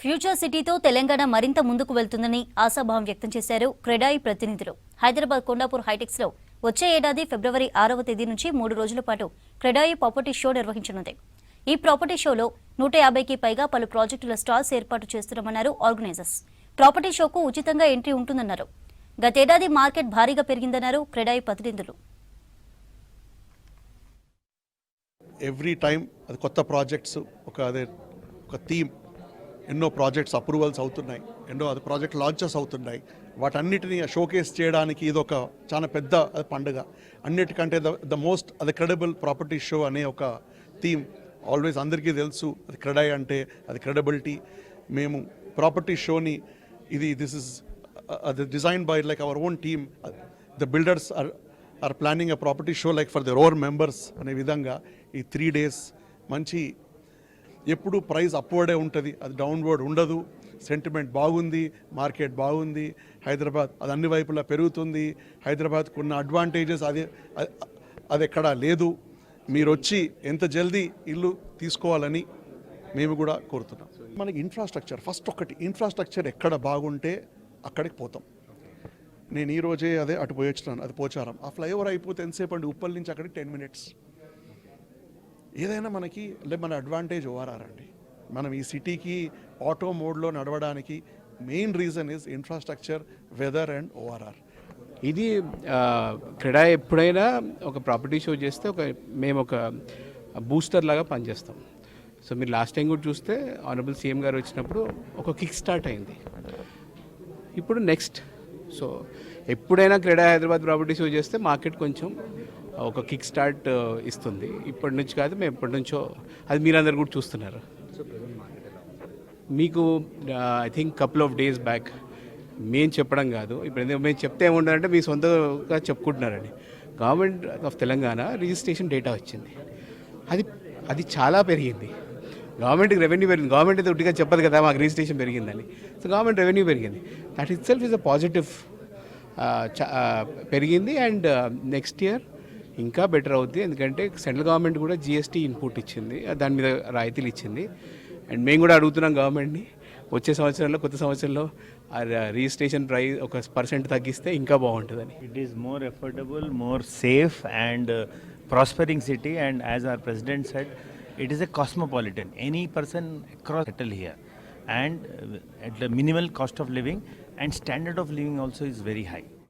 Future సిటీతో Telangana మరింత ముందుకు వెళ్తుందని ఆశాభావం వ్యక్తం చేశారు క్రెడాయి ప్రతినిధులు. హైదరాబాద్ కొండాపూర్ హైటెక్స్ లో వచ్చే ఏడాది ఫిబ్రవరి 6వ తేదీ నుంచి 3 రోజుల పాటు క్రెడాయి ప్రాపర్టీ షో నిర్వహించనుంది. ఈ ప్రాపర్టీ షోలో 150కి పైగా పలు ప్రాజెక్టుల స్టాల్స్ ఏర్పాటు చేస్తున్నామన్నారు ఆర్గనైజర్స్. ప్రాపర్టీ షోకు ఉచితంగా ఎంట్రీ ఉంటుందన్నారు. గతేడాది మార్కెట్ భారీగా పెరిగిందన్నారు క్రెడాయి ప్రతినిధులు. ఎవ్రీ టైం అది కొత్త ప్రాజెక్ట్స్ ఒక థీమ్, ఎన్నో ప్రాజెక్ట్స్ అప్రూవల్స్ అవుతున్నాయి, ఎన్నో అది ప్రాజెక్ట్ లాంచెస్ అవుతున్నాయి. వాటన్నిటిని షోకేస్ చేయడానికి ఇది ఒక చాలా పెద్ద పండుగ. అన్నిటికంటే ద మోస్ట్ అది క్రెడిబుల్ ప్రాపర్టీ షో అనే ఒక థీమ్ ఆల్వేస్ అందరికీ తెలుసు. అది క్రెడాయి అంటే అది క్రెడిబిలిటీ. మేము ప్రాపర్టీ షోని దిస్ ఇస్ అది design by like our own team. The builders are planning a property show like for their own members అనే విధంగా ఈ 3 days మంచి, ఎప్పుడు ప్రైస్ అప్వర్డే ఉంటుంది, అది డౌన్వర్డ్ ఉండదు. సెంటిమెంట్ బాగుంది, మార్కెట్ బాగుంది, హైదరాబాద్ అది అన్ని వైపులా పెరుగుతుంది. హైదరాబాద్కు ఉన్న అడ్వాంటేజెస్ అది ఎక్కడా లేదు. మీరు వచ్చి ఎంత జల్దీ ఇల్లు తీసుకోవాలని మేము కూడా కోరుతున్నాం. మనకి ఇన్ఫ్రాస్ట్రక్చర్ ఫస్ట్, ఇన్ఫ్రాస్ట్రక్చర్ ఎక్కడ బాగుంటే అక్కడికి పోతాం. నేను ఈరోజే అటు పోయి వచ్చినాను, అది పోచారం. ఆ ఫ్లైఓవర్ అయిపోతే ఎంతసేపు అండి, ఉప్పల్ నుంచి అక్కడికి 10 minutes. ఏదైనా మనకి మన అడ్వాంటేజ్ ఓఆర్ఆర్ అండి. మనం ఈ సిటీకి ఆటో మోడ్లో నడవడానికి main reason is infrastructure, weather and ORR. ఇది క్రెడా ఎప్పుడైనా ఒక ప్రాపర్టీ షో చేస్తే మేము ఒక బూస్టర్ లాగా పనిచేస్తాం. సో మీరు లాస్ట్ టైం కూడా చూస్తే ఆనరబుల్ సీఎం గారు వచ్చినప్పుడు ఒక కిక్ స్టార్ట్ అయింది. ఇప్పుడు నెక్స్ట్, సో ఎప్పుడైనా క్రెడా హైదరాబాద్ ప్రాపర్టీ షో చేస్తే మార్కెట్ కొంచెం ఒక కిక్ స్టార్ట్ ఇస్తుంది. ఇప్పటి నుంచి కాదు, మేము ఎప్పటి నుంచో అది మీరందరూ కూడా చూస్తున్నారు. మీకు I think couple of days back మేము చెప్పడం కాదు, ఇప్పుడు మేము చెప్తే ఏముంటుందంటే మీ సొంతంగా చెప్పుకుంటున్నారండి. Government of Telangana registration data వచ్చింది, అది చాలా పెరిగింది. గవర్నమెంట్కి రెవెన్యూ పెరిగింది. గవర్నమెంట్ అయితే ఉట్టిగా చెప్పదు కదా మాకు రిజిస్ట్రేషన్ పెరిగిందని. సో గవర్నమెంట్ రెవెన్యూ పెరిగింది. That it self is a positive పెరిగింది. అండ్ నెక్స్ట్ ఇయర్ ఇంకా బెటర్ అవుద్ది. ఎందుకంటే సెంట్రల్ గవర్నమెంట్ కూడా జిఎస్టీ ఇన్పుట్ ఇచ్చింది, దాని మీద రాయితీలు ఇచ్చింది. అండ్ మేము కూడా అడుగుతున్నాం గవర్నమెంట్ని, వచ్చే సంవత్సరంలో కొత్త సంవత్సరంలో రిజిస్ట్రేషన్ ప్రైస్ 1% తగ్గిస్తే ఇంకా బాగుంటుందని. It is more affordable, more safe and prospering city. And as our president said, it is a cosmopolitan. Any person across settle here, and at the minimal cost of living, and standard of living also is very high.